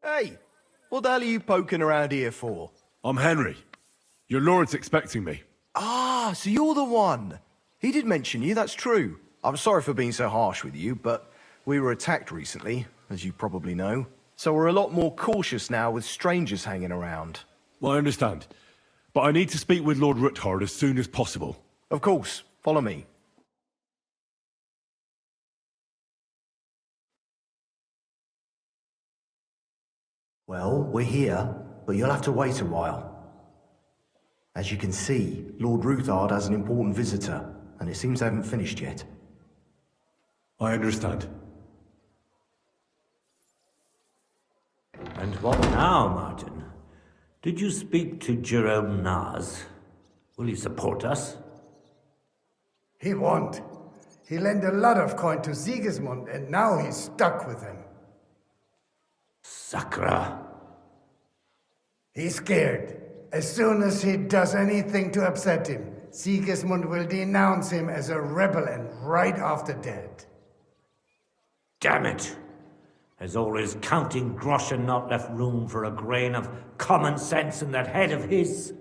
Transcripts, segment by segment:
Hey, what the hell are you poking around here for? I'm Henry. Your lord's expecting me. Ah, so you're the one. He did mention you, that's true. I'm sorry for being so harsh with you, but we were attacked recently, as you probably know. So we're a lot more cautious now with strangers hanging around. Well, I understand. But I need to speak with Lord Ruthard as soon as possible. Of course, follow me. Well, we're here, but you'll have to wait a while. As you can see, Lord Ruthard has an important visitor, and it seems they haven't finished yet. I understand. And what now, Martin? Did you speak to Jerome Naz? Will he support us? He won't. He lent a lot of coin to Sigismund, and now he's stuck with him. Sakra. He's scared. As soon as he does anything to upset him, Sigismund will denounce him as a rebel and right off the dead. Damn it! Has all his counting groschen not left room for a grain of common sense in that head of his?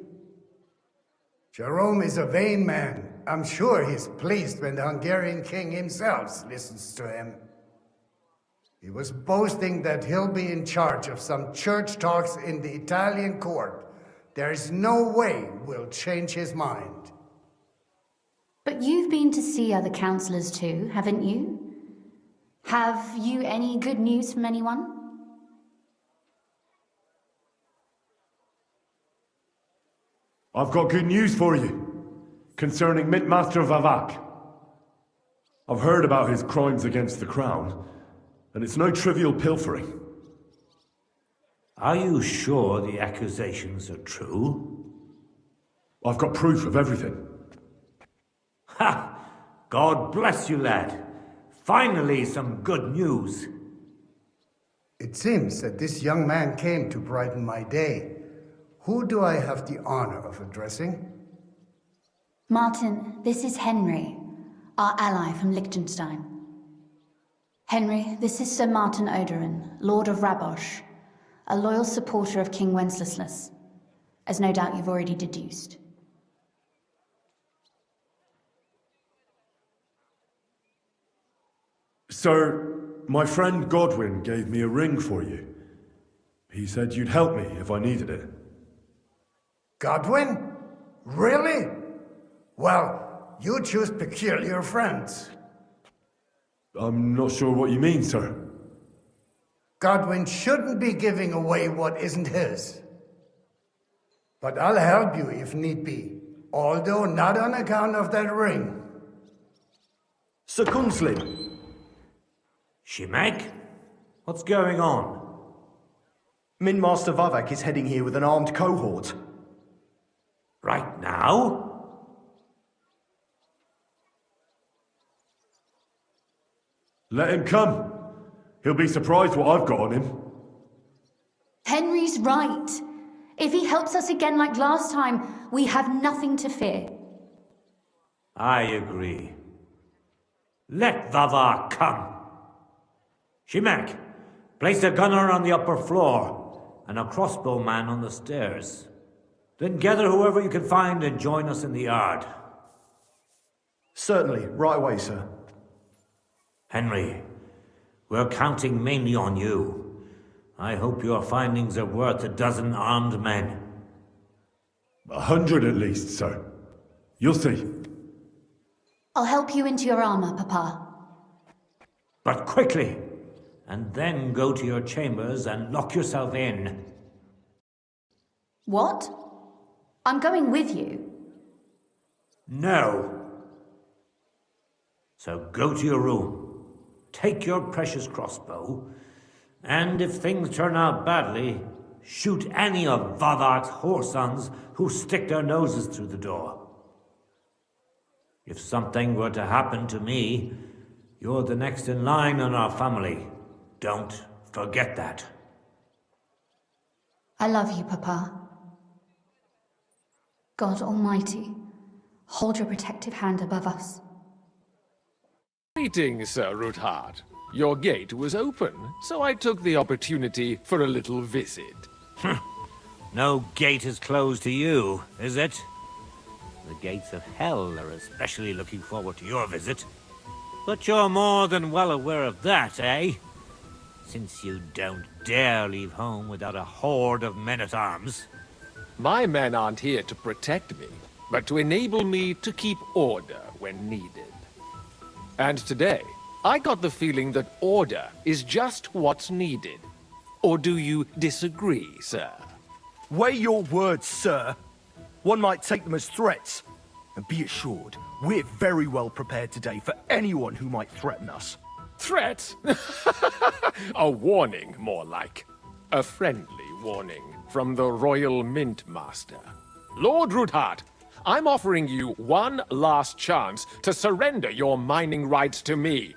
Jerome is a vain man. I'm sure he's pleased when the Hungarian king himself listens to him. He was boasting that he'll be in charge of some church talks in the Italian court. There's no way we'll change his mind. But you've been to see other councillors too, haven't you? Have you any good news from anyone? I've got good news for you concerning Mint Master Vavak. I've heard about his crimes against the crown, and it's no trivial pilfering. Are you sure the accusations are true? I've got proof of everything. Ha! God bless you, lad. Finally, some good news. It seems that this young man came to brighten my day. Who do I have the honor of addressing? Martin, this is Henry, our ally from Liechtenstein. Henry, this is Sir Martin Oderin, Lord of Rabosh, a loyal supporter of King Wenceslas, as no doubt you've already deduced. Sir, my friend Godwin gave me a ring for you. He said you'd help me if I needed it. Godwin? Really? Well, you choose peculiar friends. I'm not sure what you mean, sir. Godwin shouldn't be giving away what isn't his. But I'll help you if need be, although not on account of that ring. Sir Kunslin. Shimek? What's going on? Mint Master Vavak is heading here with an armed cohort. Right now? Let him come. He'll be surprised what I've got on him. Henry's right. If he helps us again like last time, we have nothing to fear. I agree. Let Vavar come. Shimek, place a gunner on the upper floor and a crossbowman on the stairs. Then gather whoever you can find and join us in the yard. Certainly, right away, sir. Henry, we're counting mainly on you. I hope your findings are worth 12 armed men. 100 at least, sir. You'll see. I'll help you into your armor, Papa. But quickly, and then go to your chambers and lock yourself in. What? I'm going with you. No. So go to your room, take your precious crossbow, and if things turn out badly, shoot any of Vavark's whoresons who stick their noses through the door. If something were to happen to me, you're the next in line in our family. Don't forget that. I love you, Papa. God Almighty, hold your protective hand above us. Greetings, Sir Ruthard. Your gate was open, so I took the opportunity for a little visit. No gate is closed to you, is it? The gates of hell are especially looking forward to your visit. But you're more than well aware of that, eh? Since you don't dare leave home without a horde of men-at-arms. My men aren't here to protect me, but to enable me to keep order when needed. And today, I got the feeling that order is just what's needed. Or do you disagree, sir? Weigh your words, sir. One might take them as threats. And be assured, we're very well prepared today for anyone who might threaten us. Threat? A warning, more like. A friendly warning from the Royal Mint Master. Lord Ruthard, I'm offering you one last chance to surrender your mining rights to me.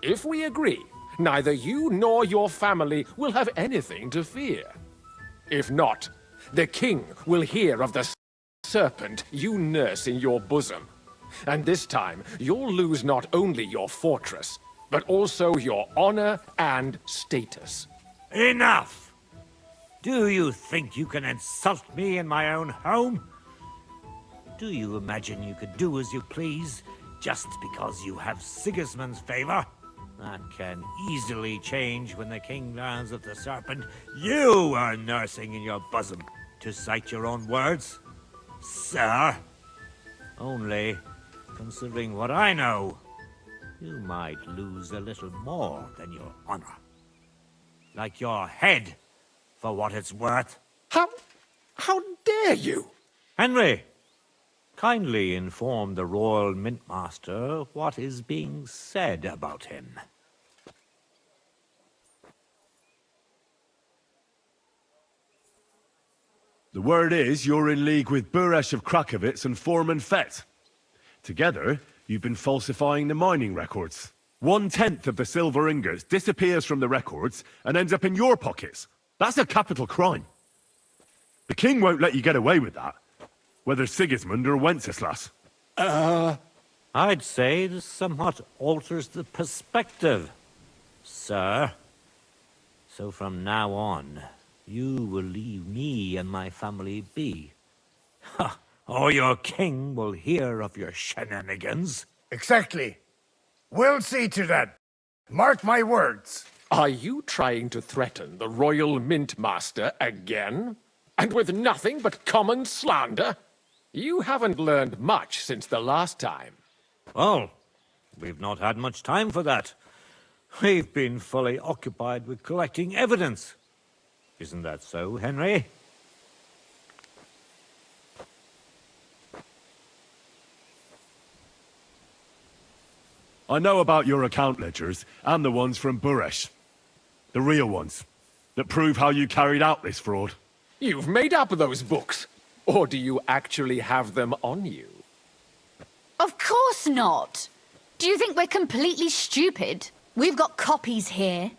If we agree, neither you nor your family will have anything to fear. If not, the king will hear of the serpent you nurse in your bosom. And this time, you'll lose not only your fortress, but also your honor and status. Enough! Do you think you can insult me in my own home? Do you imagine you could do as you please just because you have Sigismund's favor? That can easily change when the king learns of the serpent you are nursing in your bosom, to cite your own words. Sir, only, considering what I know, you might lose a little more than your honor. Like your head, for what it's worth. How dare you? Henry, kindly inform the Royal Mint Master what is being said about him. The word is you're in league with Buresh of Krakowitz and Foreman Fett. Together, you've been falsifying the mining records. 1/10 of the silver ingots disappears from the records and ends up in your pockets. That's a capital crime. The king won't let you get away with that, whether Sigismund or Wenceslas. I'd say this somewhat alters the perspective, sir. So from now on, you will leave me and my family be. Or your king will hear of your shenanigans. Exactly. We'll see to that. Mark my words. Are you trying to threaten the Royal Mint Master again? And with nothing but common slander? You haven't learned much since the last time. Well, we've not had much time for that. We've been fully occupied with collecting evidence. Isn't that so, Henry? I know about your account ledgers and the ones from Buresh. The real ones, that prove how you carried out this fraud. You've made up those books. Or do you actually have them on you? Of course not. Do you think we're completely stupid? We've got copies here.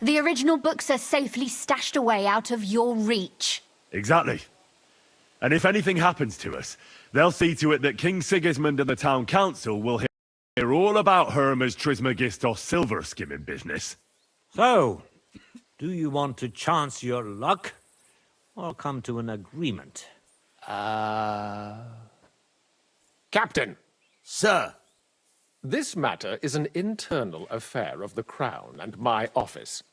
The original books are safely stashed away out of your reach. Exactly. And if anything happens to us, they'll see to it that King Sigismund and the town council will hear all about Hermes Trismegistos silver skimming business. So, do you want to chance your luck, or come to an agreement? Captain, Sir, this matter is an internal affair of the Crown and my office.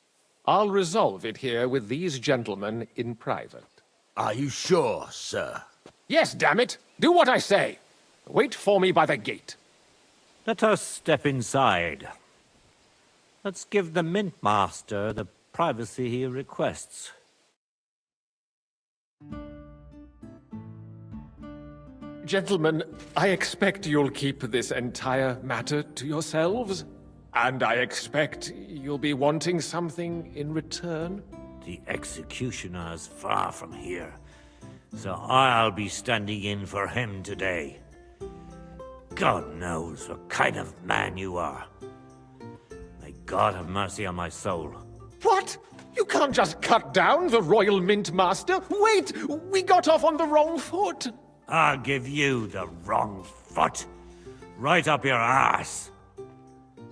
I'll resolve it here with these gentlemen in private. are you sure, sir? Yes, damn it! Do what I say! Wait for me by the gate. Let us step inside. Let's give the Mint Master the privacy he requests. Gentlemen, I expect you'll keep this entire matter to yourselves. And I expect you'll be wanting something in return. The executioner is far from here, so I'll be standing in for him today. God knows what kind of man you are. May God have mercy on my soul. What? You can't just cut down the Royal Mint Master? Wait! We got off on the wrong foot! I'll give you the wrong foot. Right up your arse.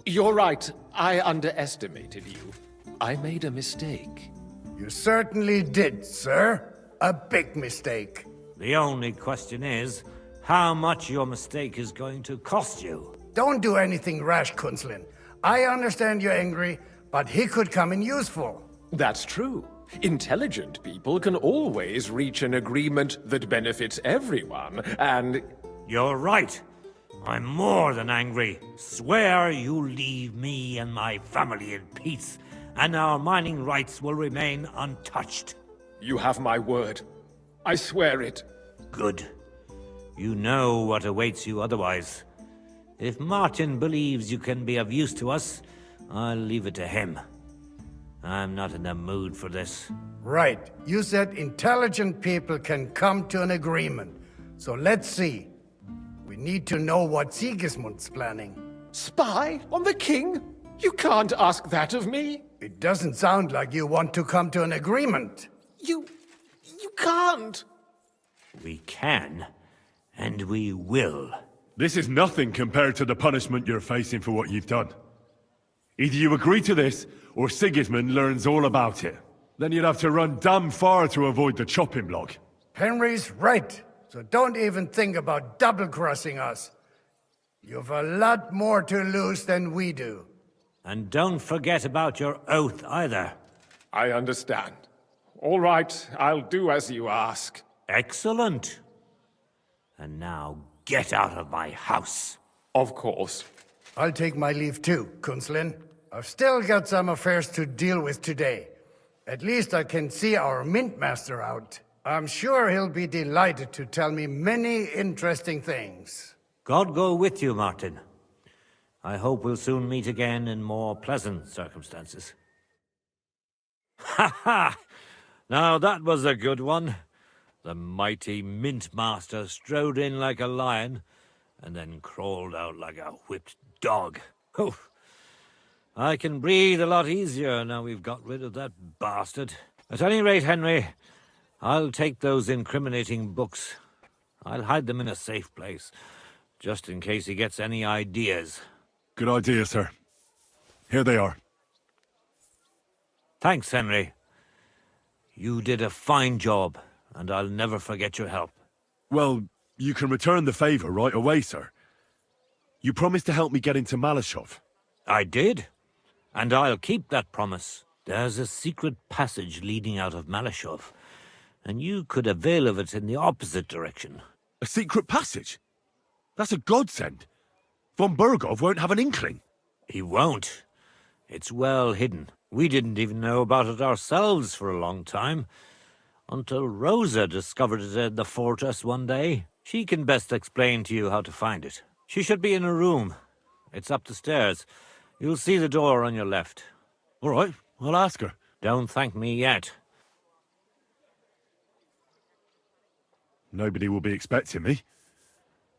You're right. I underestimated you. I made a mistake. You certainly did, sir. A big mistake. The only question is, how much your mistake is going to cost you. Don't do anything rash, Kunslin. I understand you're angry, but he could come in useful. That's true. Intelligent people can always reach an agreement that benefits everyone, and... You're right. I'm more than angry. Swear you leave me and my family in peace, and our mining rights will remain untouched. You have my word. I swear it. Good. You know what awaits you otherwise. If Martin believes you can be of use to us, I'll leave it to him. I'm not in the mood for this. Right. You said intelligent people can come to an agreement. So let's see. We need to know what Sigismund's planning. Spy on the king? You can't ask that of me. It doesn't sound like you want to come to an agreement. You can't. We can, and we will. This is nothing compared to the punishment you're facing for what you've done. Either you agree to this, or Sigismund learns all about it. Then you'd have to run damn far to avoid the chopping block. Henry's right. So don't even think about double-crossing us. You've a lot more to lose than we do. And don't forget about your oath either. I understand. All right, I'll do as you ask. Excellent. And now get out of my house. Of course. I'll take my leave too, Kunslin. I've still got some affairs to deal with today. At least I can see our mint master out. I'm sure he'll be delighted to tell me many interesting things. God go with you, Martin. I hope we'll soon meet again in more pleasant circumstances. Ha ha! Now that was a good one. The mighty mint master strode in like a lion, and then crawled out like a whipped dog. Oof. I can breathe a lot easier now we've got rid of that bastard. At any rate, Henry, I'll take those incriminating books. I'll hide them in a safe place, just in case he gets any ideas. Good idea, sir. Here they are. Thanks, Henry. You did a fine job, and I'll never forget your help. Well, you can return the favor right away, sir. You promised to help me get into Maleshov. I did, and I'll keep that promise. There's a secret passage leading out of Maleshov, and you could avail of it in the opposite direction. A secret passage? That's a godsend. Von Bergov won't have an inkling. He won't. It's well hidden. We didn't even know about it ourselves for a long time, until Rosa discovered it in the fortress one day. She can best explain to you how to find it. She should be in her room. It's up the stairs. You'll see the door on your left. All right, I'll ask her. Don't thank me yet. Nobody will be expecting me.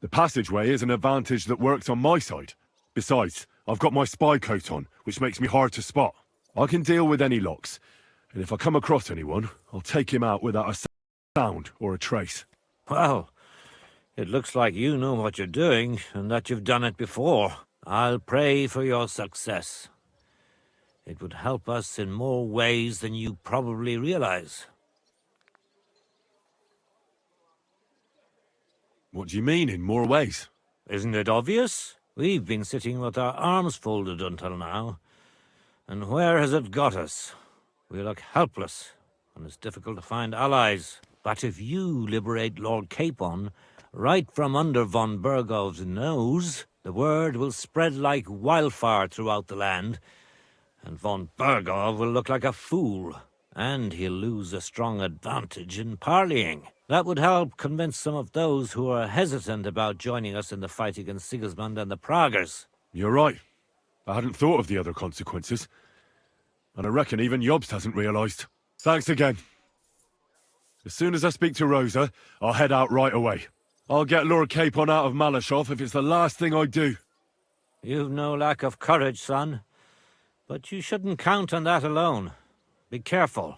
The passageway is an advantage that works on my side. Besides, I've got my spy coat on, which makes me hard to spot. I can deal with any locks, and if I come across anyone, I'll take him out without a sound or a trace. Well, it looks like you know what you're doing, and that you've done it before. I'll pray for your success. It would help us in more ways than you probably realize. What do you mean, in more ways? Isn't it obvious? We've been sitting with our arms folded until now. And where has it got us? We look helpless, and it's difficult to find allies. But if you liberate Lord Capon, right from under von Bergov's nose, the word will spread like wildfire throughout the land, and von Bergov will look like a fool, and he'll lose a strong advantage in parleying. That would help convince some of those who are hesitant about joining us in the fight against Sigismund and the Praguers. You're right. I hadn't thought of the other consequences. And I reckon even Jobst hasn't realized. Thanks again. As soon as I speak to Rosa, I'll head out right away. I'll get Lord Capon out of Maleshov if it's the last thing I do. You've no lack of courage, son. But you shouldn't count on that alone. Be careful.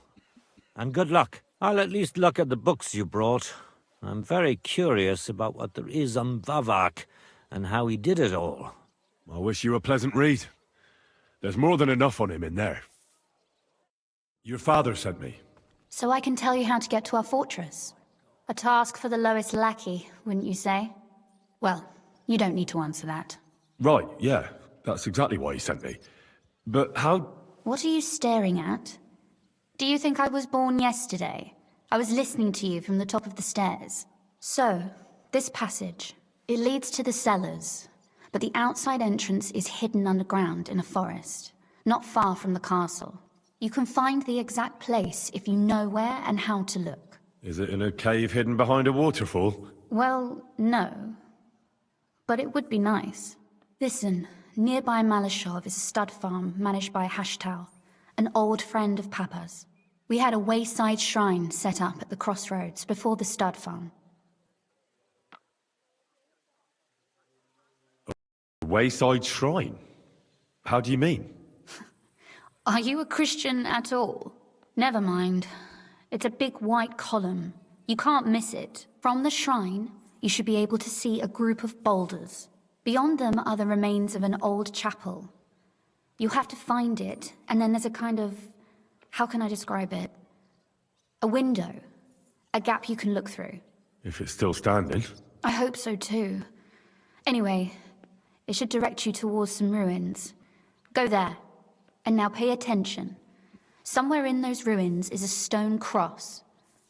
And good luck. I'll at least look at the books you brought. I'm very curious about what there is on Vavak and how he did it all. I wish you a pleasant read. There's more than enough on him in there. Your father sent me. So I can tell you how to get to our fortress. A task for the lowest lackey, wouldn't you say? Well, you don't need to answer that. Right, yeah. That's exactly why he sent me. But how... What are you staring at? Do you think I was born yesterday? I was listening to you from the top of the stairs. So, this passage, it leads to the cellars, but the outside entrance is hidden underground in a forest, not far from the castle. You can find the exact place if you know where and how to look. Is it in a cave hidden behind a waterfall? Well, no. But it would be nice. Listen, nearby Maleshova is a stud farm managed by ґашталем, an old friend of Papa's. We had a wayside shrine set up at the crossroads before the stud farm. A wayside shrine? How do you mean? Are you a Christian at all? Never mind. It's a big white column. You can't miss it. From the shrine, you should be able to see a group of boulders. Beyond them are the remains of an old chapel. You have to find it, and then there's a kind of... how can I describe it? A window. A gap you can look through. If it's still standing. I hope so too. Anyway, it should direct you towards some ruins. Go there. And now pay attention. Somewhere in those ruins is a stone cross.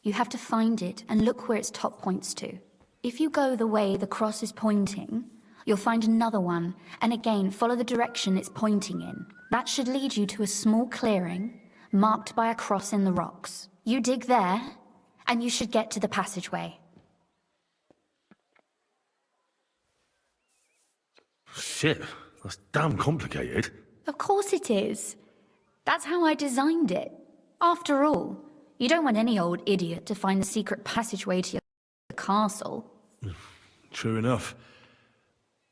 You have to find it and look where its top points to. If you go the way the cross is pointing, you'll find another one, and again follow the direction it's pointing in. That should lead you to a small clearing, marked by a cross in the rocks. You dig there, and you should get to the passageway. Shit, that's damn complicated. Of course it is. That's how I designed it. After all, you don't want any old idiot to find the secret passageway to your castle. True enough.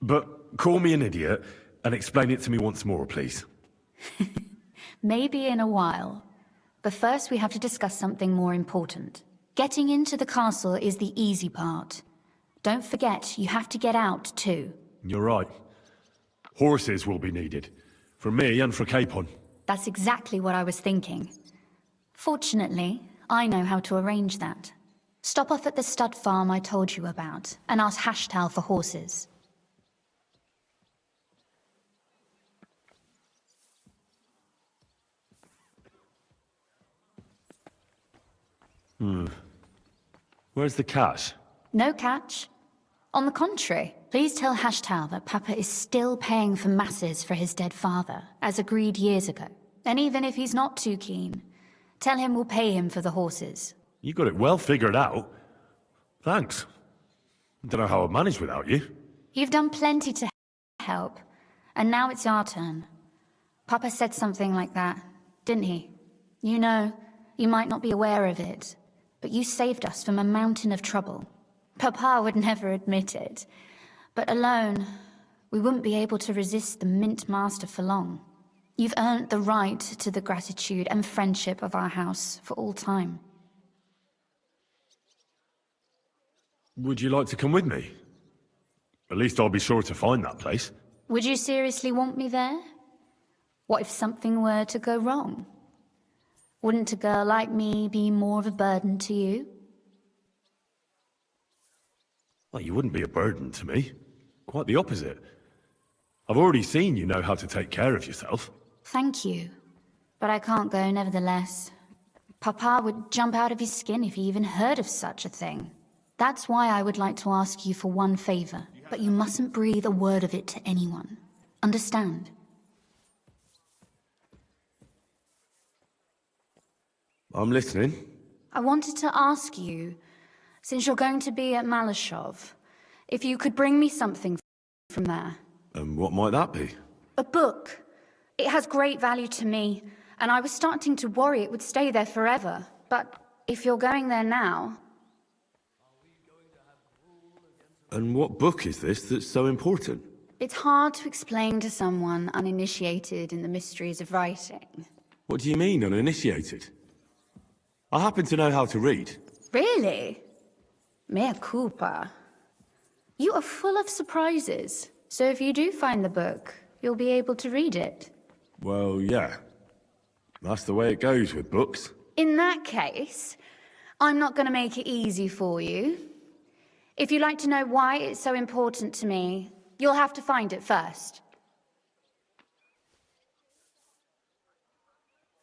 But call me an idiot and explain it to me once more, please. Maybe in a while. But first we have to discuss something more important. Getting into the castle is the easy part. Don't forget, you have to get out too. You're right. Horses will be needed. For me and for Capon. That's exactly what I was thinking. Fortunately, I know how to arrange that. Stop off at the stud farm I told you about, and ask ґашталем for horses. Where's the cash? No catch. On the contrary, please tell ґашталем that Papa is still paying for masses for his dead father, as agreed years ago. And even if he's not too keen, tell him we'll pay him for the horses. You got it well figured out. Thanks. Don't know how I'd manage without you. You've done plenty to help, and now it's our turn. Papa said something like that, didn't he? You know, you might not be aware of it, but you saved us from a mountain of trouble. Papa would never admit it, but alone, we wouldn't be able to resist the Mint Master for long. You've earned the right to the gratitude and friendship of our house for all time. Would you like to come with me? At least I'll be sure to find that place. Would you seriously want me there? What if something were to go wrong? Wouldn't a girl like me be more of a burden to you? Well, you wouldn't be a burden to me. Quite the opposite. I've already seen you know how to take care of yourself. Thank you, but I can't go nevertheless. Papa would jump out of his skin if he even heard of such a thing. That's why I would like to ask you for one favor, but you mustn't breathe a word of it to anyone. Understand? I'm listening. I wanted to ask you, since you're going to be at Maleshova, if you could bring me something from there. And what might that be? A book. It has great value to me, and I was starting to worry it would stay there forever. But if you're going there now... And what book is this that's so important? It's hard to explain to someone uninitiated in the mysteries of writing. What do you mean, uninitiated? I happen to know how to read. Really? Mea culpa. You are full of surprises, so if you do find the book, you'll be able to read it. Well, yeah. That's the way it goes with books. In that case, I'm not going to make it easy for you. If you'd like to know why it's so important to me, you'll have to find it first.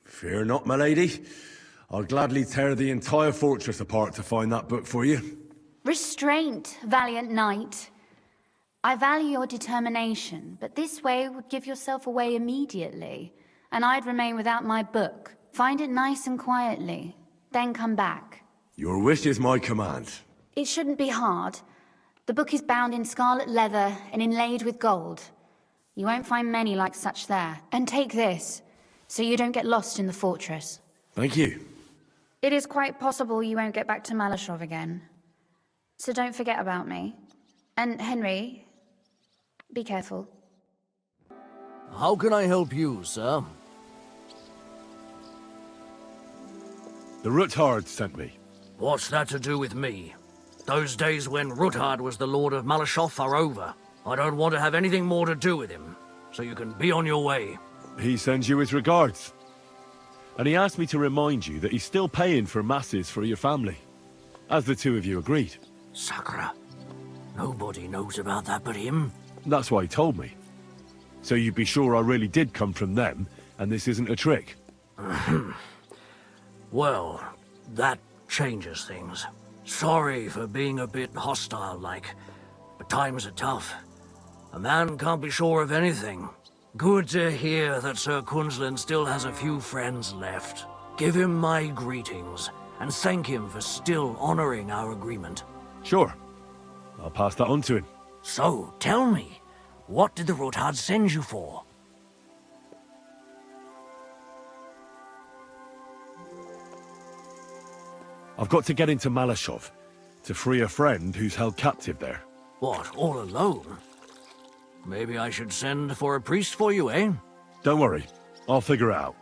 Fear not, my lady. I'll gladly tear the entire fortress apart to find that book for you. Restraint, valiant knight. I value your determination, but this way would give yourself away immediately, and I'd remain without my book. Find it nice and quietly, then come back. Your wish is my command. It shouldn't be hard. The book is bound in scarlet leather and inlaid with gold. You won't find many like such there. And take this, so you don't get lost in the fortress. Thank you. It is quite possible you won't get back to Maleshov again. So don't forget about me. And Henry, be careful. How can I help you, sir? The Rutard sent me. What's that to do with me? Those days when Rutard was the Lord of Maleshov are over. I don't want to have anything more to do with him, so you can be on your way. He sends you his regards. And he asked me to remind you that he's still paying for masses for your family, as the two of you agreed. Sakura. Nobody knows about that but him. That's why he told me. So you'd be sure I really did come from them, and this isn't a trick. Well, that changes things. Sorry for being a bit hostile-like, but times are tough. A man can't be sure of anything. Good to hear that Sir Kunzlin still has a few friends left. Give him my greetings, and thank him for still honoring our agreement. Sure. I'll pass that on to him. So, tell me, what did the Rutard send you for? I've got to get into Maleshov, to free a friend who's held captive there. What, all alone? Maybe I should send for a priest for you, eh? Don't worry, I'll figure it out.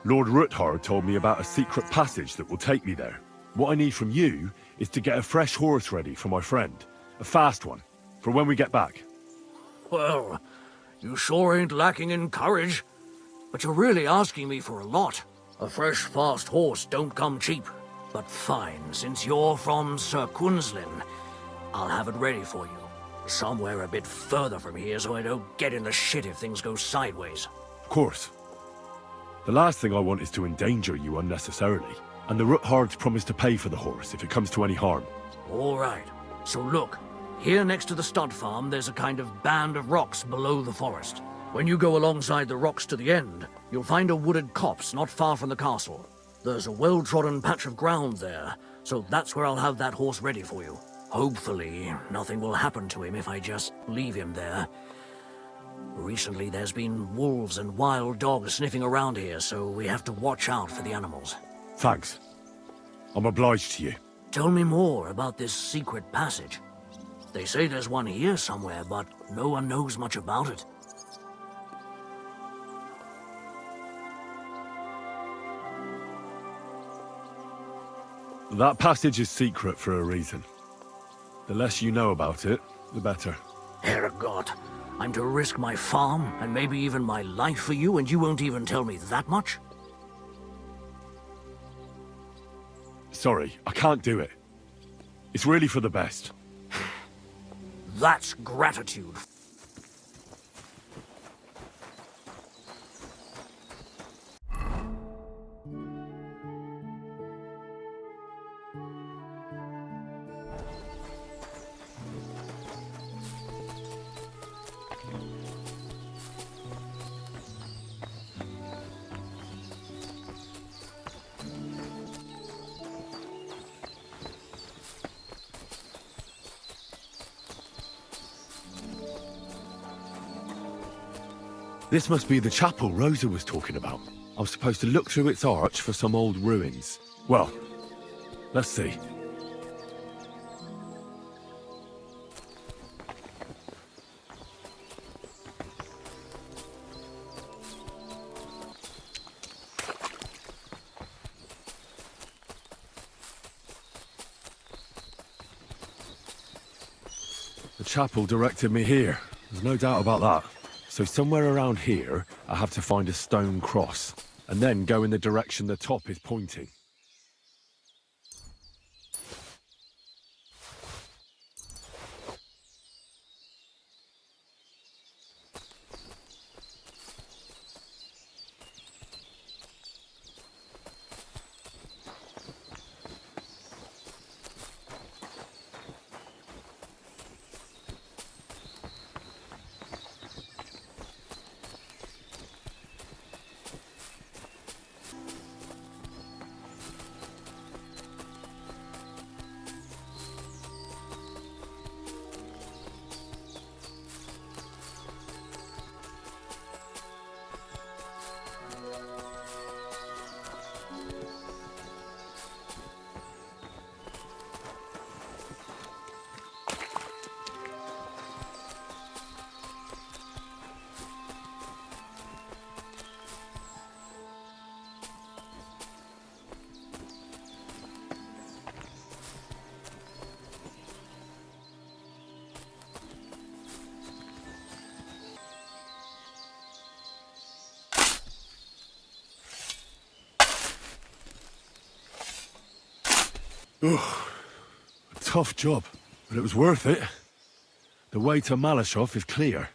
Lord Rutard told me about a secret passage that will take me there. What I need from you is to get a fresh horse ready for my friend. A fast one, for when we get back. Well, you sure ain't lacking in courage. But you're really asking me for a lot. A fresh, fast horse don't come cheap. But fine, since you're from Sir Kunzlin, I'll have it ready for you. Somewhere a bit further from here so I don't get in the shit if things go sideways. Of course. The last thing I want is to endanger you unnecessarily. And the Ruthards promised to pay for the horse if it comes to any harm. All right. So look, here next to the stud farm there's a kind of band of rocks below the forest. When you go alongside the rocks to the end, you'll find a wooded copse not far from the castle. There's a well-trodden patch of ground there, so that's where I'll have that horse ready for you. Hopefully, nothing will happen to him if I just leave him there. Recently, there's been wolves and wild dogs sniffing around here, so we have to watch out for the animals. Thanks. I'm obliged to you. Tell me more about this secret passage. They say there's one here somewhere, but no one knows much about it. That passage is secret for a reason. The less you know about it, the better. Herrgott, I'm to risk my farm and maybe even my life for you, and you won't even tell me that much? Sorry, I can't do it. It's really for the best. That's gratitude. This must be the chapel Rosa was talking about. I was supposed to look through its arch for some old ruins. Well, let's see. The chapel directed me here. There's no doubt about that. So somewhere around here, I have to find a stone cross, and then go in the direction the top is pointing. A tough job, but it was worth it. The way to Maleshov is clear.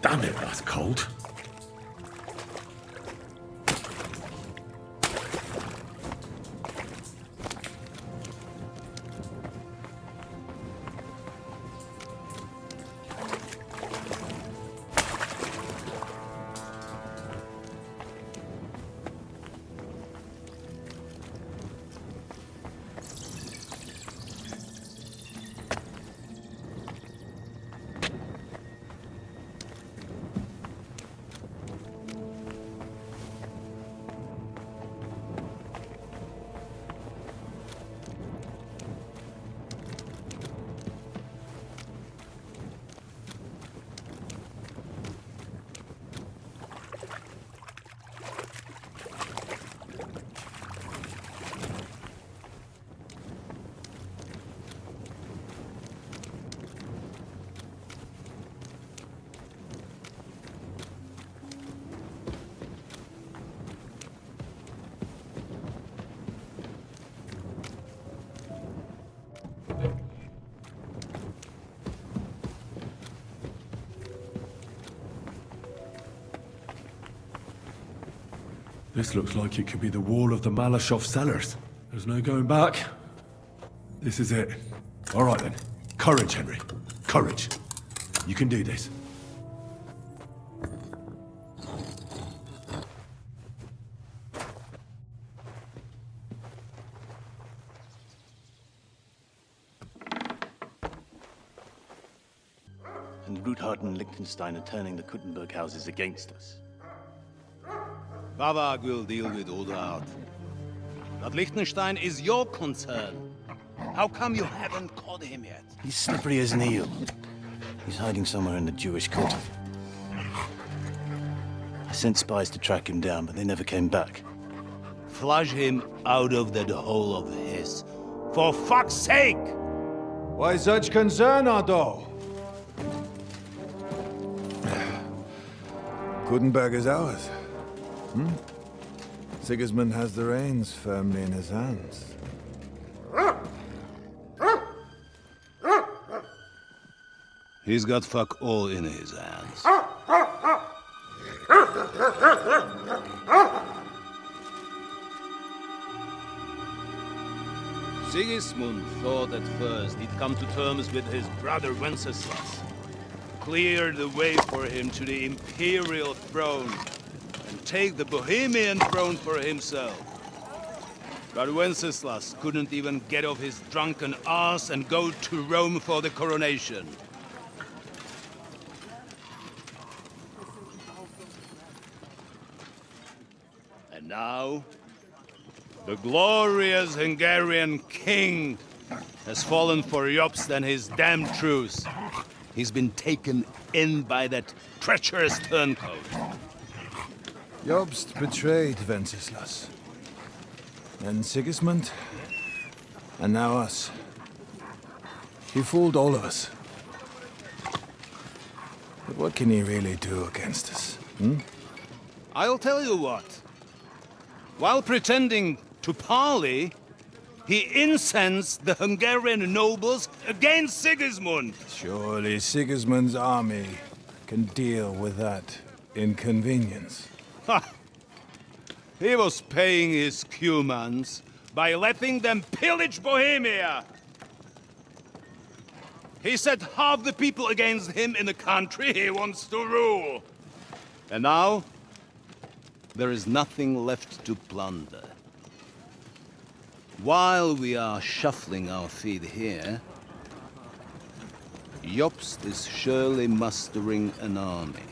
Damn it, that's cold. This looks like it could be the wall of the Maleshov cellars. There's no going back. This is it. All right then. Courage, Henry. Courage. You can do this. And Ruthard and Liechtenstein are turning the Kuttenberg houses against us. Bavag will deal with Odard. But Liechtenstein is your concern. How come you haven't caught him yet? He's slippery as an eel. He's hiding somewhere in the Jewish quarter. I sent spies to track him down, but they never came back. Flush him out of that hole of his. For fuck's sake! Why such concern, Otto? Gutenberg is ours. Sigismund has the reins firmly in his hands. He's got fuck all in his hands. Sigismund thought at first he'd come to terms with his brother Wenceslas, clear the way for him to the imperial throne, and take the Bohemian throne for himself. But Wenceslas couldn't even get off his drunken ass and go to Rome for the coronation. And now, the glorious Hungarian king has fallen for Jobst and his damn truce. He's been taken in by that treacherous turncoat. Jobst betrayed Wenceslas. Then Sigismund, and now us. He fooled all of us. But what can he really do against us? I'll tell you what. While pretending to parley, he incensed the Hungarian nobles against Sigismund. Surely Sigismund's army can deal with that inconvenience. Ha! He was paying his Cumans by letting them pillage Bohemia. He set half the people against him in the country he wants to rule. And now, there is nothing left to plunder. While we are shuffling our feet here, Jobst is surely mustering an army.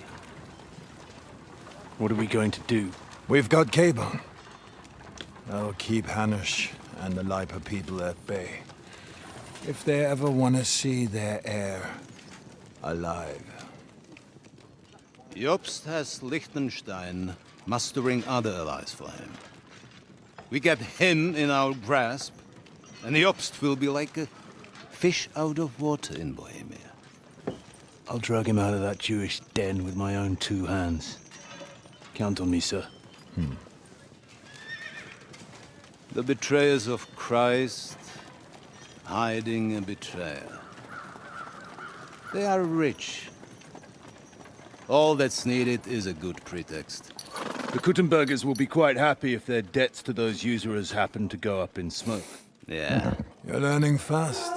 What are we going to do? We've got Cabon. That'll keep Hanush and the Lipa people at bay. If they ever want to see their heir alive. Jobst has Liechtenstein mustering other allies for him. We get him in our grasp, and Jobst will be like a fish out of water in Bohemia. I'll drag him out of that Jewish den with my own two hands. Count on me, sir. The betrayers of Christ, hiding a betrayer. They are rich. All that's needed is a good pretext. The Kuttenbergers will be quite happy if their debts to those usurers happen to go up in smoke. Yeah. You're learning fast,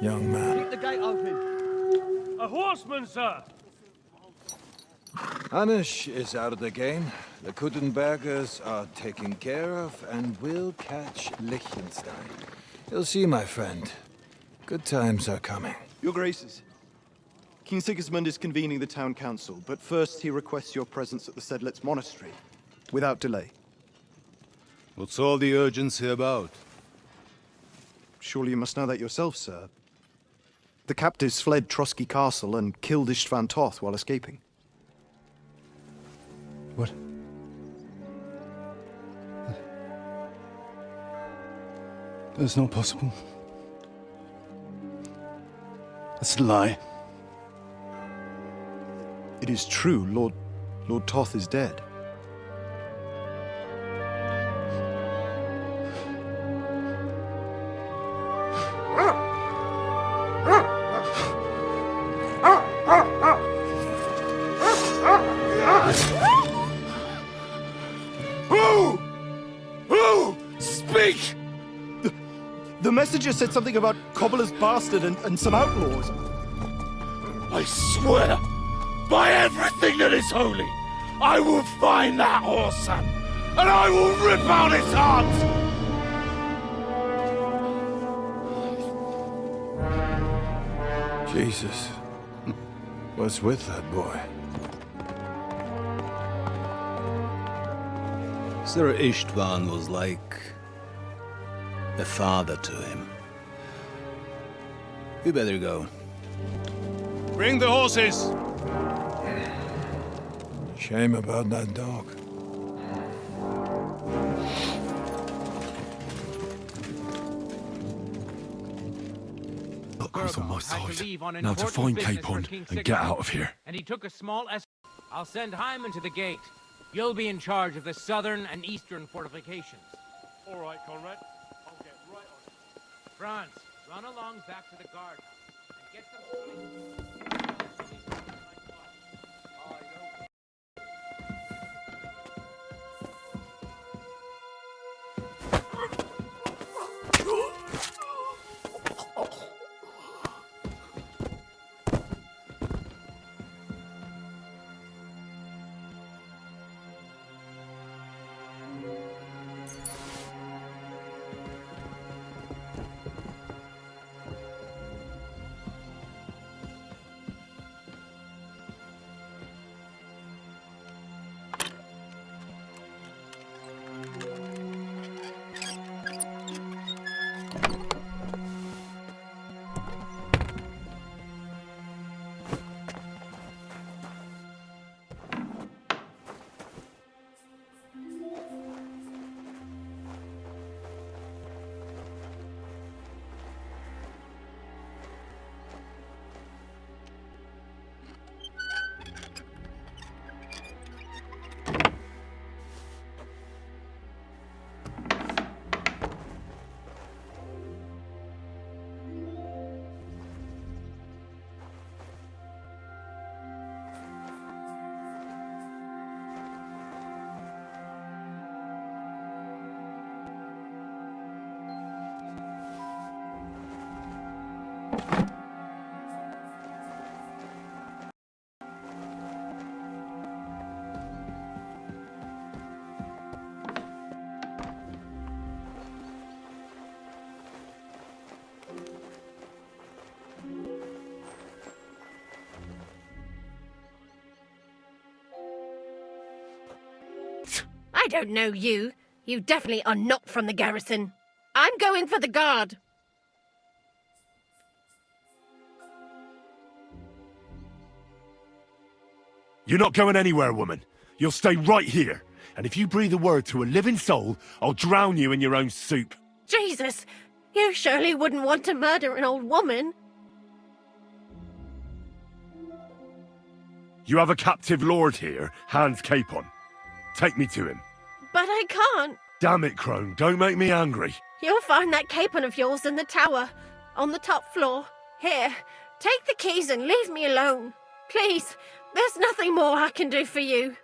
young man. The gate open. A horseman, sir! Hanush is out of the game. The Kuttenbergers are taken care of, and we'll catch Liechtenstein. You'll see, my friend. Good times are coming. Your Graces, King Sigismund is convening the town council, but first he requests your presence at the Sedlitz monastery, without delay. What's all the urgency about? Surely you must know that yourself, sir. The captives fled Trotsky Castle and killed Istvan Toth while escaping. What? That's not possible. That's a lie. It is true, Lord Toth is dead. Who? Speak! The messenger said something about Cobbler's bastard and some outlaws. I swear, by everything that is holy, I will find that whoreson, and I will rip out his heart! Jesus. What's with that boy? Sir Istvan was like a father to him. We better go. Bring the horses! Shame about that dog. Buckles on my side. Now to find Capon and get out of here. And he took a small I'll send Hyman to the gate. You'll be in charge of the southern and eastern fortifications. All right, Conrad. I'll get right on it. Franz, run along back to the guard and get them. I don't know you. You definitely are not from the garrison. I'm going for the guard. You're not going anywhere, woman. You'll stay right here. And if you breathe a word to a living soul, I'll drown you in your own soup. Jesus, you surely wouldn't want to murder an old woman. You have a captive lord here, Hans Capon. Take me to him. But I can't. Damn it, Crone, don't make me angry. You'll find that capon of yours in the tower, on the top floor. Here, take the keys and leave me alone. Please, there's nothing more I can do for you.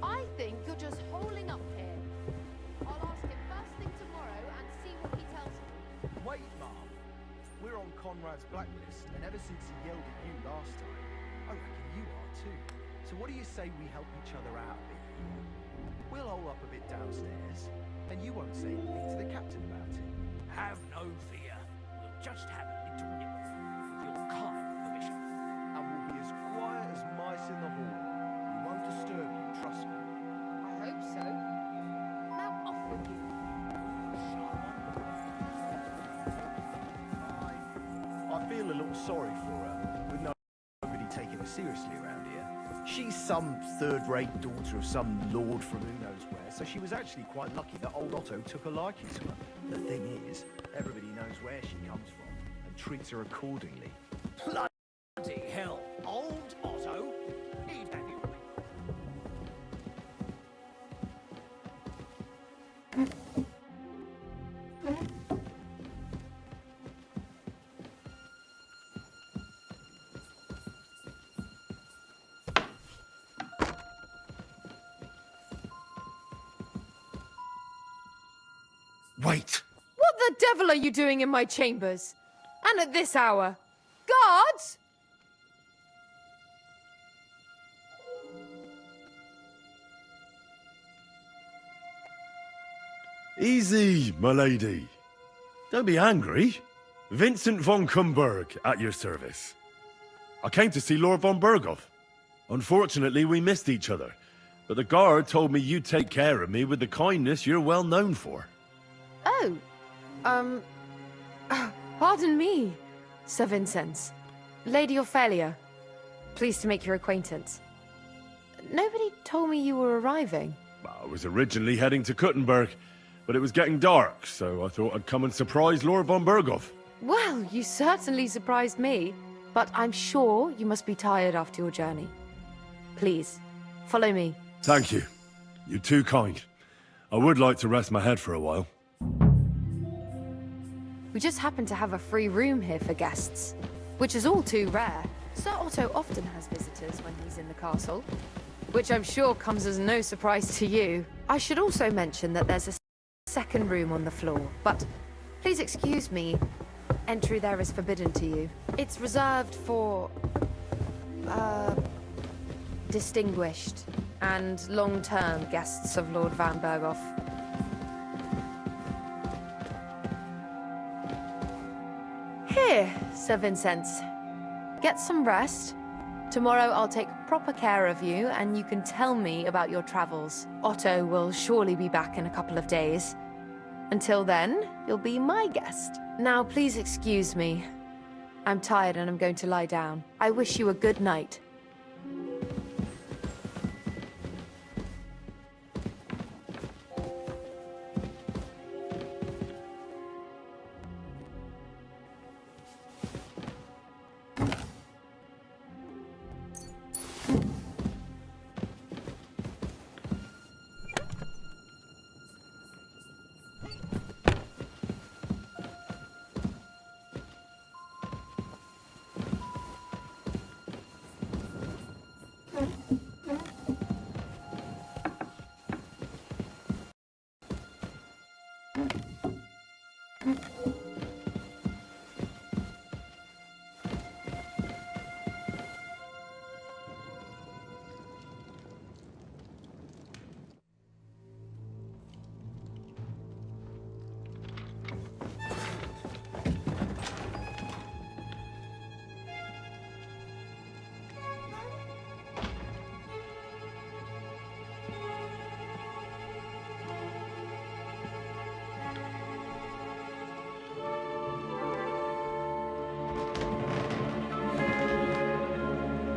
I think you're just holding up here. I'll ask him first thing tomorrow and see what he tells me. Wait, Mom. We're on Conrad's blacklist, and ever since he yelled at you last time, I reckon you are too. So what do you say we help each other out a bit here? We'll hole up a bit downstairs, and you won't say anything to the captain about it. Have no fear. We'll just have a little nibble, with your kind permission. And we'll be as quiet as mice in the hall. We won't disturb you, trust me. I hope so. Now off with you. I feel a little sorry for her, with nobody taking her seriously around here. She's some third-rate daughter of some lord from who knows where, so she was actually quite lucky that old Otto took a liking to her. The thing is, everybody knows where she comes from and treats her accordingly. Bloody hell. Old Otto? He'd have you. Wait! What the devil are you doing in my chambers? And at this hour? Guards! Easy, my lady. Don't be angry. Vincent von Kumberg at your service. I came to see Lord von Berghoff. Unfortunately, we missed each other, but the guard told me you'd take care of me with the kindness you're well known for. Oh, pardon me, Sir Vincent. Lady Ophelia. Pleased to make your acquaintance. Nobody told me you were arriving. I was originally heading to Kuttenberg, but it was getting dark, so I thought I'd come and surprise Lord von Berghoff. Well, you certainly surprised me, but I'm sure you must be tired after your journey. Please, follow me. Thank you. You're too kind. I would like to rest my head for a while. We just happen to have a free room here for guests, which is all too rare. Sir Otto often has visitors when he's in the castle, which I'm sure comes as no surprise to you. I should also mention that there's a second room on the floor, but please excuse me, entry there is forbidden to you. It's reserved for, distinguished and long-term guests of Lord Van Berghoff. Here, Sir Vincent. Get some rest. Tomorrow I'll take proper care of you and you can tell me about your travels. Otto will surely be back in a couple of days. Until then, you'll be my guest. Now please excuse me. I'm tired and I'm going to lie down. I wish you a good night.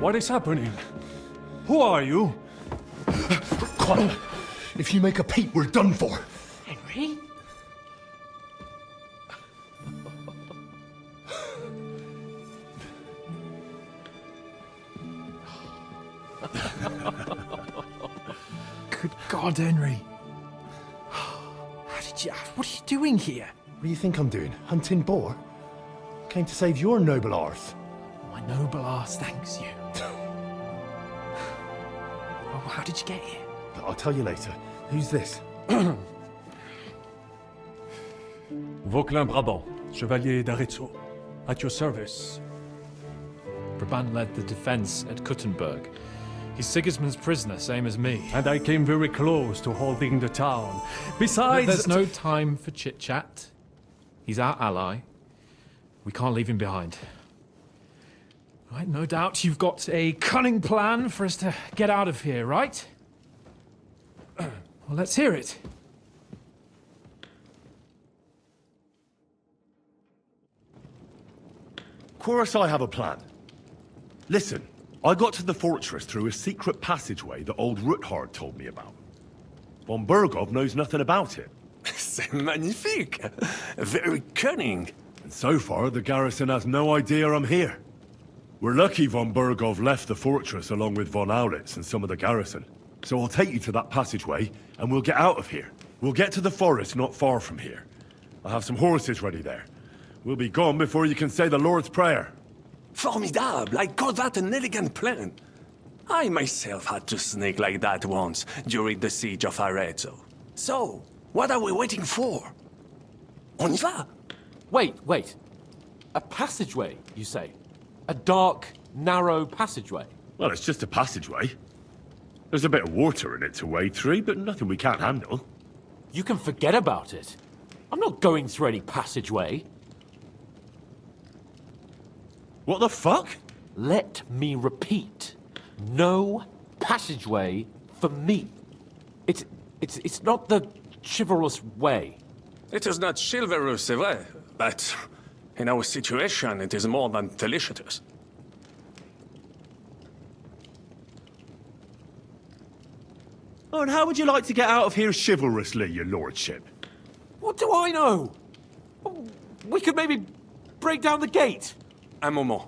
What is happening? Who are you? Quiet. If you make a peep, we're done for. Henry? Good God, Henry. What are you doing here? What do you think I'm doing? Hunting boar? Came to save your noble arse. My noble arse thanks you. Well, how did you get here? I'll tell you later. Who's this? Vauquelin-Brabant, Chevalier d'Arezzo. At your service. Brabant led the defense at Kuttenberg. He's Sigismund's prisoner, same as me. And I came very close to holding the town. Besides... There's no time for chit-chat. He's our ally. We can't leave him behind. Right, no doubt you've got a cunning plan for us to get out of here, right? Well, let's hear it. Of course I have a plan. Listen, I got to the fortress through a secret passageway that old Ruthard told me about. Von Bergov knows nothing about it. C'est magnifique! Very cunning. And so far, the garrison has no idea I'm here. We're lucky von Bergov left the fortress along with von Aulitz and some of the garrison. So I'll take you to that passageway, and we'll get out of here. We'll get to the forest not far from here. I have some horses ready there. We'll be gone before you can say the Lord's Prayer. Formidable! I call that an elegant plan. I myself had to sneak like that once during the siege of Arezzo. So, what are we waiting for? On y va? Wait. A passageway, you say? A dark, narrow passageway? Well, it's just a passageway. There's a bit of water in it to wade through, but nothing we can't handle. You can forget about it. I'm not going through any passageway. What the fuck? Let me repeat. No passageway for me. It's not the chivalrous way. It is not chivalrous, c'est vrai, but in our situation, it is more than delicious. Oh, and how would you like to get out of here chivalrously, your lordship? What do I know? We could maybe break down the gate. Un moment.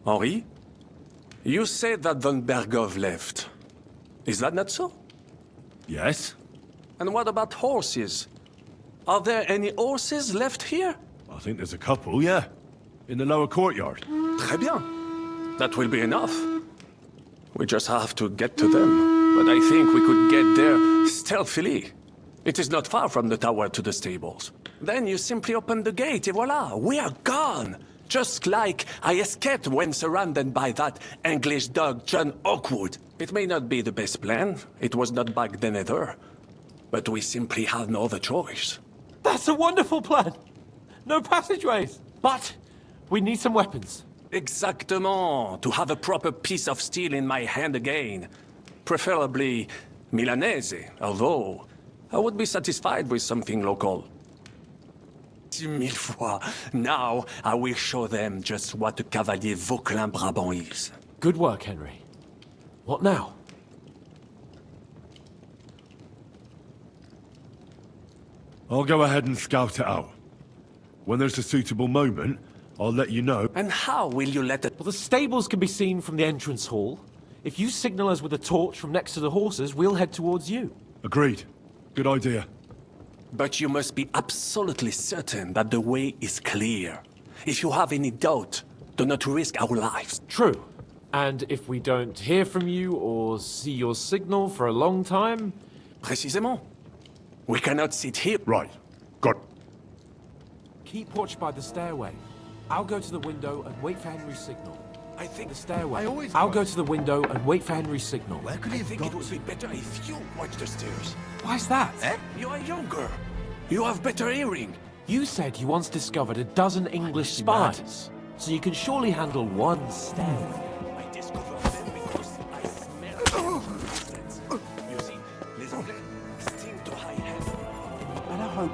Henri, you said that von Bergov left. Is that not so? Yes. And what about horses? Are there any horses left here? I think there's a couple, yeah. In the lower courtyard. Très bien. That will be enough. We just have to get to them. But I think we could get there stealthily. It is not far from the tower to the stables. Then you simply open the gate, et voila, we are gone! Just like I escaped when surrounded by that English dog John Oakwood. It may not be the best plan, it was not back then either. But we simply have no other choice. That's a wonderful plan! No passageways! But we need some weapons. Exactement, to have a proper piece of steel in my hand again. Preferably Milanese, although I would be satisfied with something local. 10,000 fois. Now I will show them just what a Cavalier Vauquelin-Brabant is. Good work, Henry. What now? I'll go ahead and scout it out. When there's a suitable moment, I'll let you know. And how will you let it? Well, the stables can be seen from the entrance hall. If you signal us with a torch from next to the horses, we'll head towards you. Agreed. Good idea. But you must be absolutely certain that the way is clear. If you have any doubt, do not risk our lives. True. And if we don't hear from you or see your signal for a long time... Précisément. We cannot sit here. Right. Got it. Keep watch by the stairway. I'll go to the window and wait for Henry's signal. I think the stairway. I'll go to the window and wait for Henry's signal. Where could he have gone? It would be better if you watch the stairs. Why's that? You are younger. You have better hearing. You said you once discovered a dozen English spies. So you can surely handle one stair. I discovered them because I smell them. You see, les Anglais sting to high heaven. Better hope.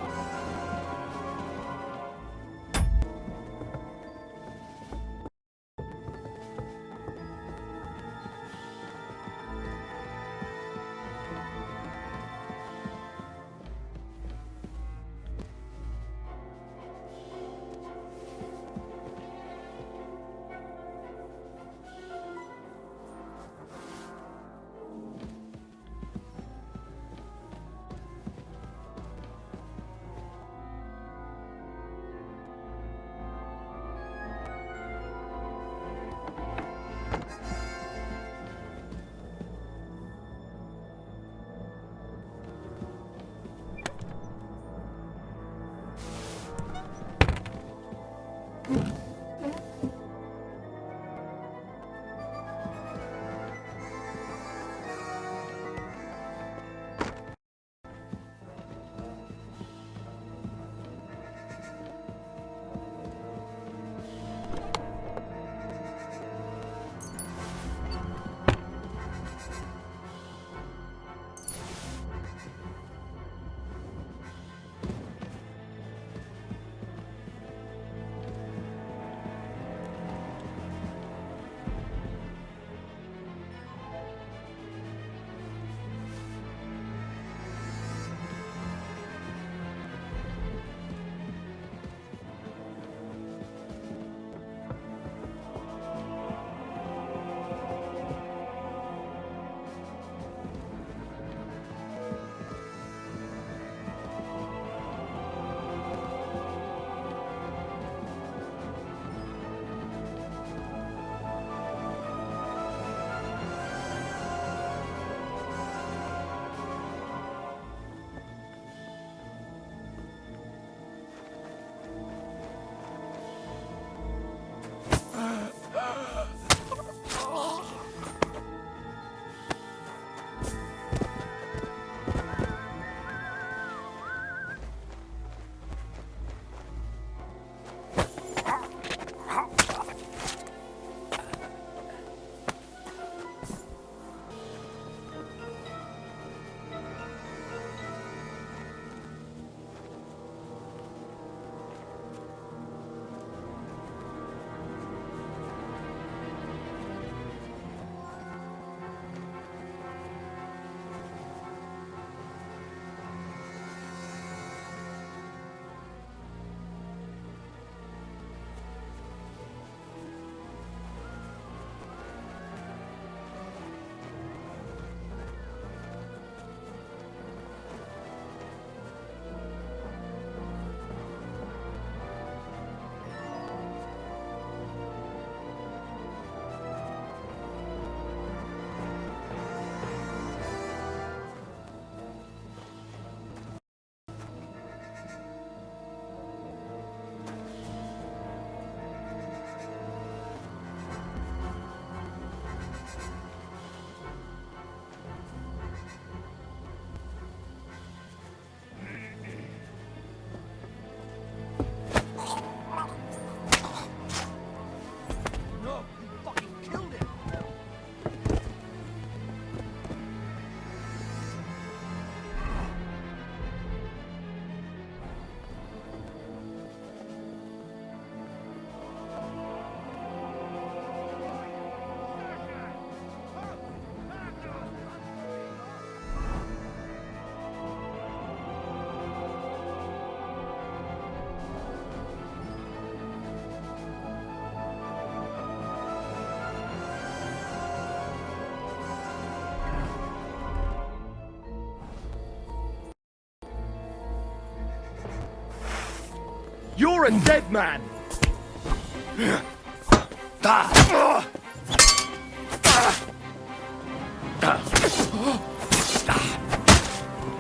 You're a dead man!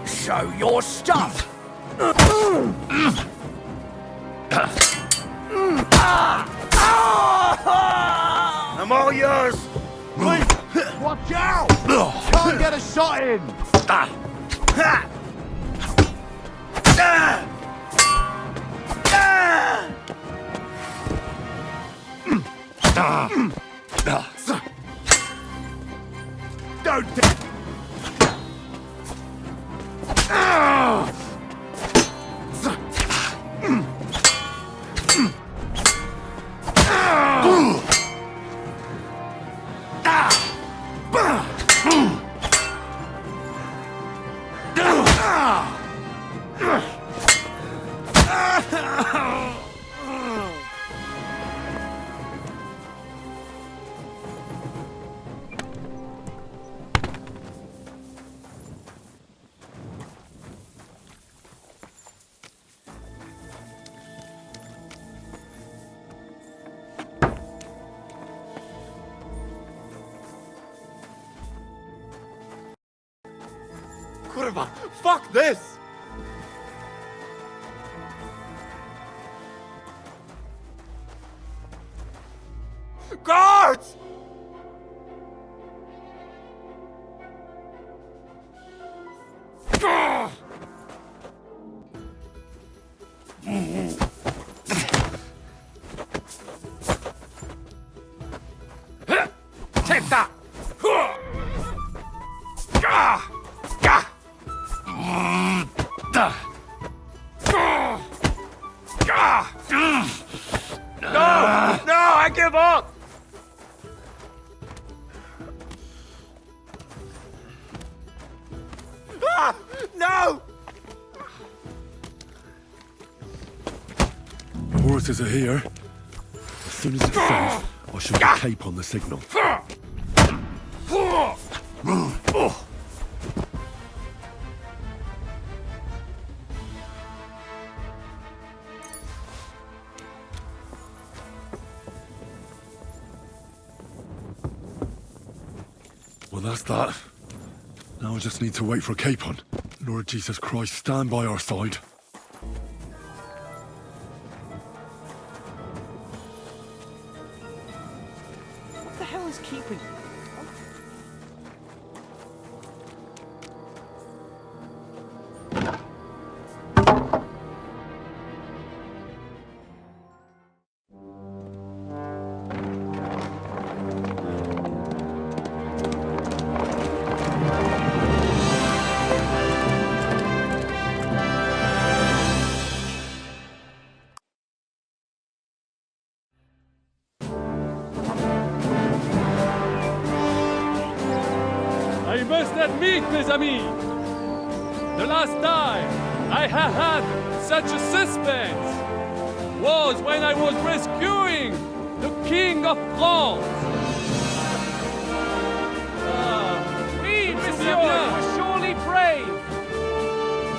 Show your stuff! I'm all yours! Watch out! Can't get a shot in! Don't Kurwa, fuck this! Guards! Take that! No, I give up! No! The horses are here. As soon as it's safe, I shall get cape on the signal. Well, that's that. Now I just need to wait for Capon. Lord Jesus Christ, stand by our side. What the hell is keeping you? I must admit, mes amis, the last time I have had such a suspense was when I was rescuing the King of France. Oui, monsieur, you were surely brave.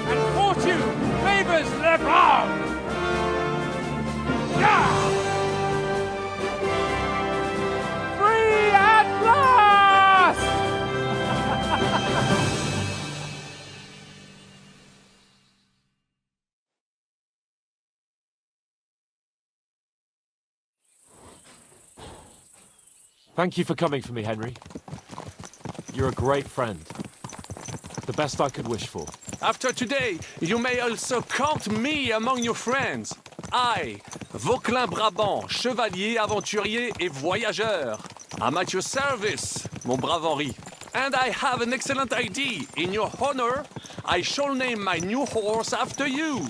And fortune favors the brave. Free at last! Thank you for coming for me, Henry. You're a great friend. The best I could wish for. After today, you may also count me among your friends. I, Vauquelin Brabant, chevalier, aventurier et voyageur. I'm at your service, mon brave Henri. And I have an excellent idea. In your honor, I shall name my new horse after you.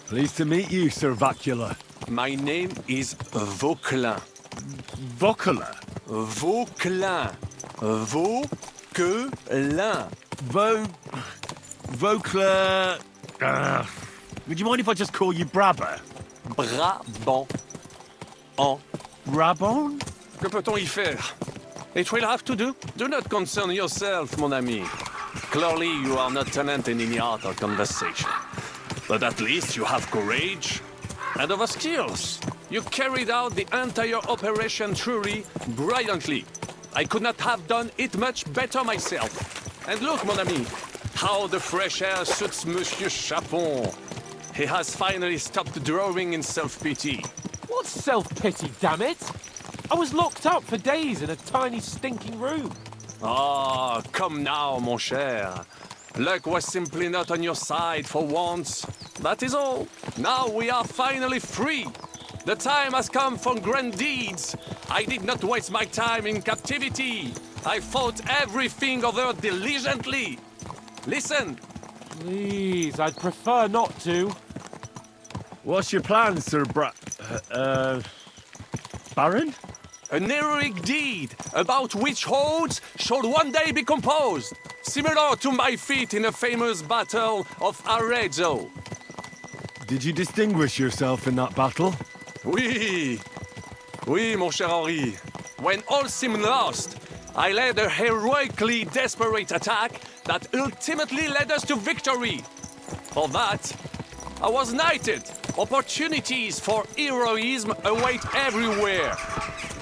Pleased to meet you, Sir Vacula. My name is Vauquelin. Vauquelin? Vauquelin. Vauquelin. Vauquelin... would you mind if I just call you Brabber? Brabant. En. Brabant? Que peut-on y faire? It will have to do. Do not concern yourself, mon ami. Clearly, you are not talented in the art of conversation. But at least you have courage and other skills. You carried out the entire operation truly brilliantly. I could not have done it much better myself. And look, mon ami, how the fresh air suits Monsieur Chapon. He has finally stopped drawing in self-pity. What self-pity, damn it? I was locked up for days in a tiny stinking room. Ah, come now, mon cher. Luck was simply not on your side for once. That is all. Now we are finally free. The time has come for grand deeds. I did not waste my time in captivity. I thought everything over diligently. Listen. Please, I'd prefer not to. What's your plan, Sir Baron? An heroic deed about which odes shall one day be composed, similar to my feat in the famous battle of Arezzo. Did you distinguish yourself in that battle? Oui, mon cher Henri. When all seemed lost, I led a heroically desperate attack that ultimately led us to victory. For that, I was knighted. Opportunities for heroism await everywhere.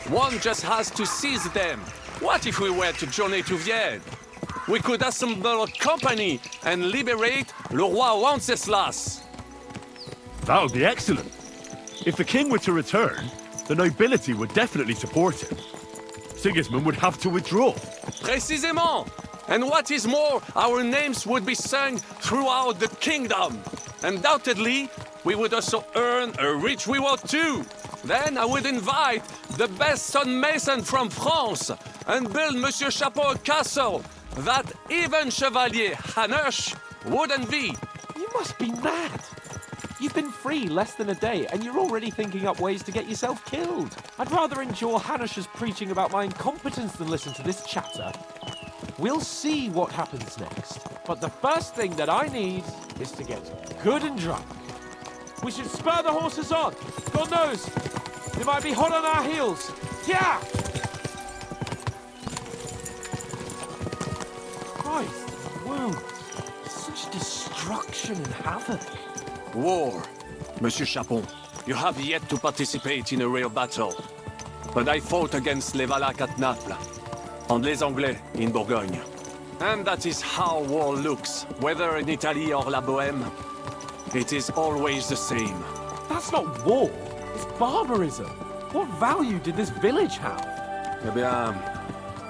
One just has to seize them. What if we were to journey to Vienne? We could assemble a company and liberate le roi Wenceslas. That would be excellent. If the king were to return, the nobility would definitely support him. Sigismund would have to withdraw. Précisément! And what is more, our names would be sung throughout the kingdom. Undoubtedly, we would also earn a rich reward too. Then I would invite the best stonemason from France and build Monsieur Chapeau a castle that even Chevalier Hanush would envy. You must be mad. You've been free less than a day, and you're already thinking up ways to get yourself killed. I'd rather endure Hanush's preaching about my incompetence than listen to this chatter. We'll see what happens next. But the first thing that I need is to get good and drunk. We should spur the horses on. God knows, they might be hot on our heels. Yeah! Christ, wounds. Such destruction and havoc. War. Monsieur Chapon, you have yet to participate in a real battle. But I fought against les Valaques at Naples, and les Anglais in Bourgogne. And that is how war looks, whether in Italy or La Bohème. It is always the same. That's not war, it's barbarism. What value did this village have? Eh bien,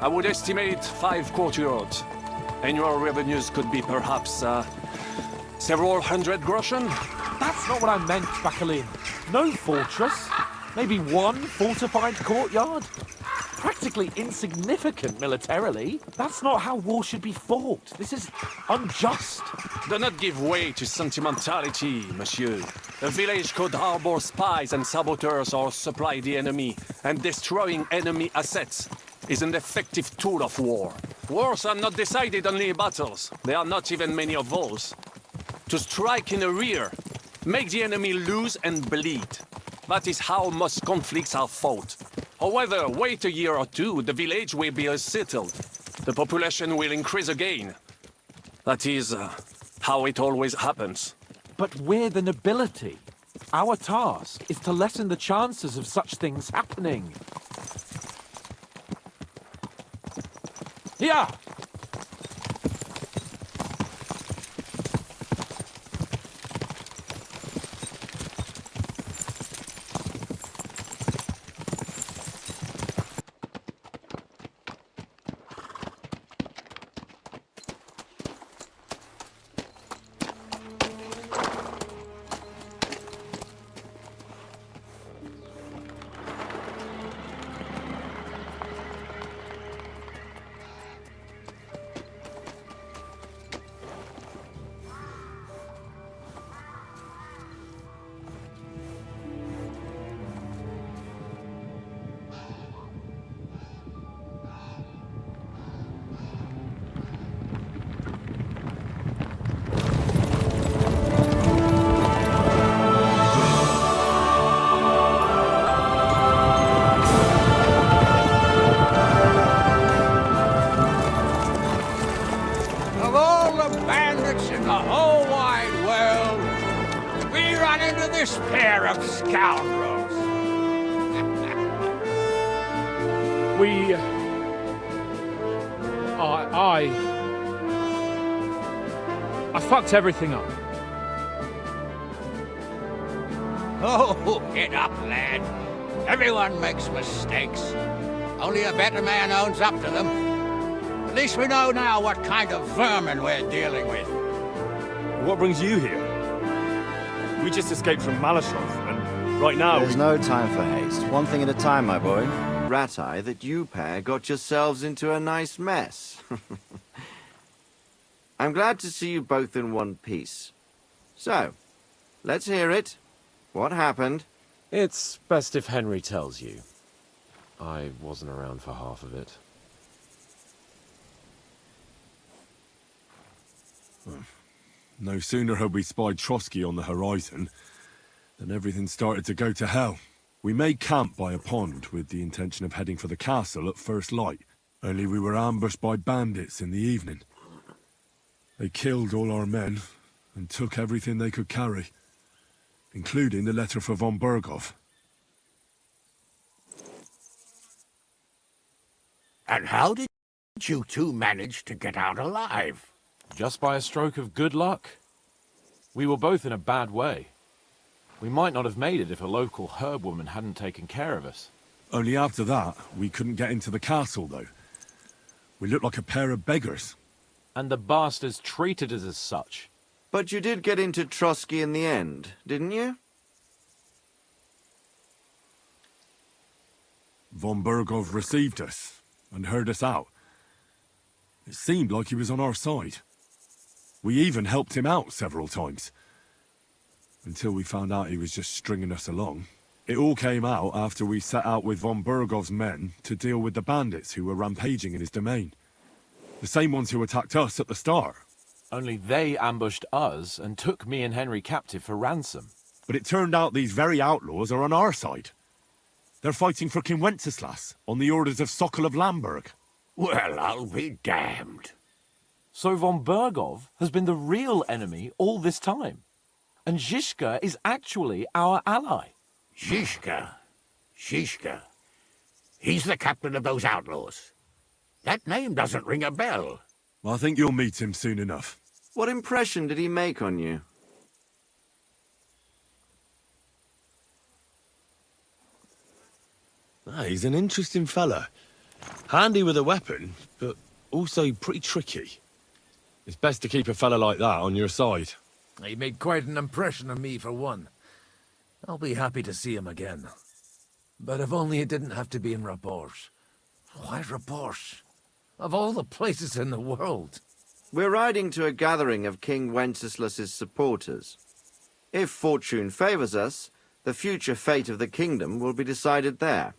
I would estimate 5 courtyards. Annual revenues could be perhaps, several hundred groschen? That's not what I meant, Bacalin. No fortress. Maybe one fortified courtyard. Practically insignificant militarily. That's not how war should be fought. This is unjust. Do not give way to sentimentality, monsieur. A village could harbor spies and saboteurs or supply the enemy, and destroying enemy assets is an effective tool of war. Wars are not decided only in battles. There are not even many of those. To strike in the rear, make the enemy lose and bleed. That is how most conflicts are fought. However, wait a year or two, the village will be settled. The population will increase again. That is how it always happens. But we're the nobility. Our task is to lessen the chances of such things happening. Yeah! this pair of scoundrels. I fucked everything up. Oh, get up, lad. Everyone makes mistakes. Only a better man owns up to them. At least we know now what kind of vermin we're dealing with. What brings you here? We just escaped from Maleshova, and right now There's no time for haste. One thing at a time, my boy. Rat-eye that you pair got yourselves into a nice mess. I'm glad to see you both in one piece. So, let's hear it. What happened? It's best if Henry tells you. I wasn't around for half of it. No sooner had we spied Trotsky on the horizon than everything started to go to hell. We made camp by a pond with the intention of heading for the castle at first light, only we were ambushed by bandits in the evening. They killed all our men and took everything they could carry, including the letter for von Berghoff. And how did you two manage to get out alive? Just by a stroke of good luck. We were both in a bad way. We might not have made it if a local herb woman hadn't taken care of us. Only after that, we couldn't get into the castle, though. We looked like a pair of beggars. And the bastards treated us as such. But you did get into Trotsky in the end, didn't you? Von Bergov received us and heard us out. It seemed like he was on our side. We even helped him out several times. Until we found out he was just stringing us along. It all came out after we set out with von Bergov's men to deal with the bandits who were rampaging in his domain. The same ones who attacked us at the start. Only they ambushed us and took me and Henry captive for ransom. But it turned out these very outlaws are on our side. They're fighting for King Wenceslas on the orders of Sokol of Lamberg. Well, I'll be damned. So von Bergov has been the real enemy all this time. And Zizka is actually our ally. Zizka? He's the captain of those outlaws. That name doesn't ring a bell. I think you'll meet him soon enough. What impression did he make on you? He's an interesting fella. Handy with a weapon, but also pretty tricky. It's best to keep a fella like that on your side. He made quite an impression on me, for one. I'll be happy to see him again. But if only it didn't have to be in Rabosh. Why Rabosh? Of all the places in the world. We're riding to a gathering of King Wenceslas's supporters. If fortune favors us, the future fate of the kingdom will be decided there.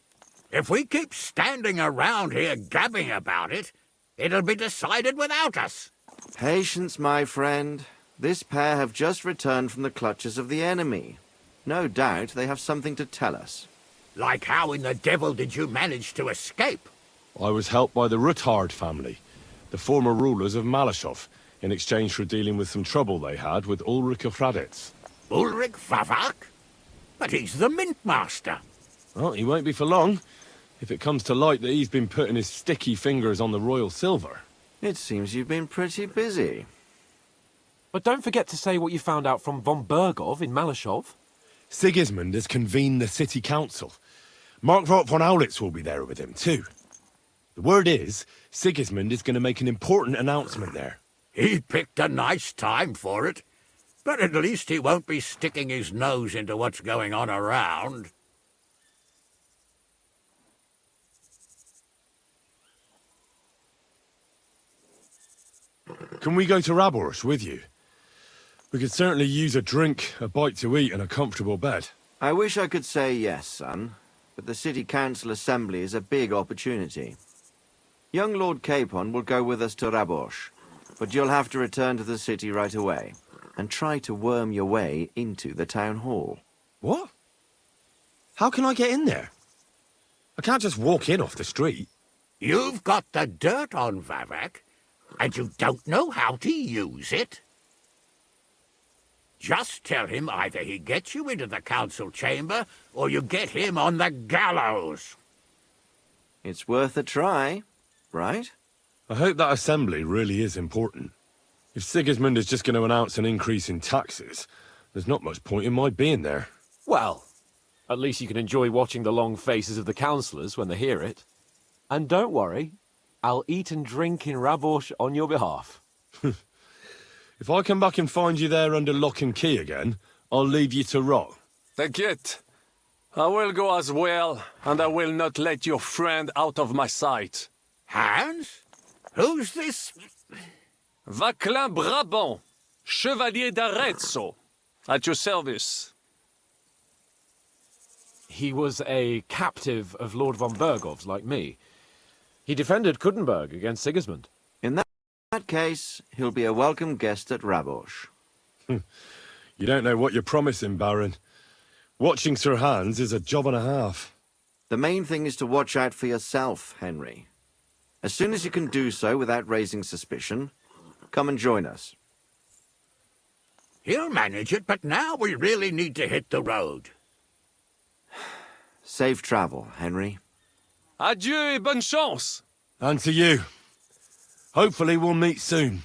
If we keep standing around here gabbing about it, it'll be decided without us. Patience, my friend. This pair have just returned from the clutches of the enemy. No doubt they have something to tell us. Like how in the devil did you manage to escape? I was helped by the Rutard family, the former rulers of Maleshov, in exchange for dealing with some trouble they had with Ulrich of Raditz. Ulrich Vavak? But he's the mint master. Well, he won't be for long, if it comes to light that he's been putting his sticky fingers on the royal silver. It seems you've been pretty busy. But don't forget to say what you found out from von Bergov in Maleshov. Sigismund has convened the city council. Markvart von Aulitz will be there with him, too. The word is, Sigismund is going to make an important announcement there. He picked a nice time for it. But at least he won't be sticking his nose into what's going on around. Can we go to Raborsh with you? We could certainly use a drink, a bite to eat, and a comfortable bed. I wish I could say yes, son, but the city council assembly is a big opportunity. Young Lord Capon will go with us to Raborsh, but you'll have to return to the city right away, and try to worm your way into the town hall. What? How can I get in there? I can't just walk in off the street. You've got the dirt on Vavak, and you don't know how to use it? Just tell him either he gets you into the council chamber, or you get him on the gallows. It's worth a try, right? I hope that assembly really is important. If Sigismund is just going to announce an increase in taxes, there's not much point in my being there. Well, at least you can enjoy watching the long faces of the councillors when they hear it. And don't worry, I'll eat and drink in Raborsh on your behalf. If I come back and find you there under lock and key again, I'll leave you to rot. Take it. I will go as well, and I will not let your friend out of my sight. Hans? Who's this? Vaclin Brabant, Chevalier d'Arezzo, at your service. He was a captive of Lord von Bergov's, like me. He defended Kuttenberg against Sigismund. In that case, he'll be a welcome guest at Raborsh. You don't know what you're promising, Baron. Watching Sir Hans is a job and a half. The main thing is to watch out for yourself, Henry. As soon as you can do so without raising suspicion, come and join us. He'll manage it, but now we really need to hit the road. Safe travel, Henry. Adieu et bonne chance. And to you. Hopefully we'll meet soon.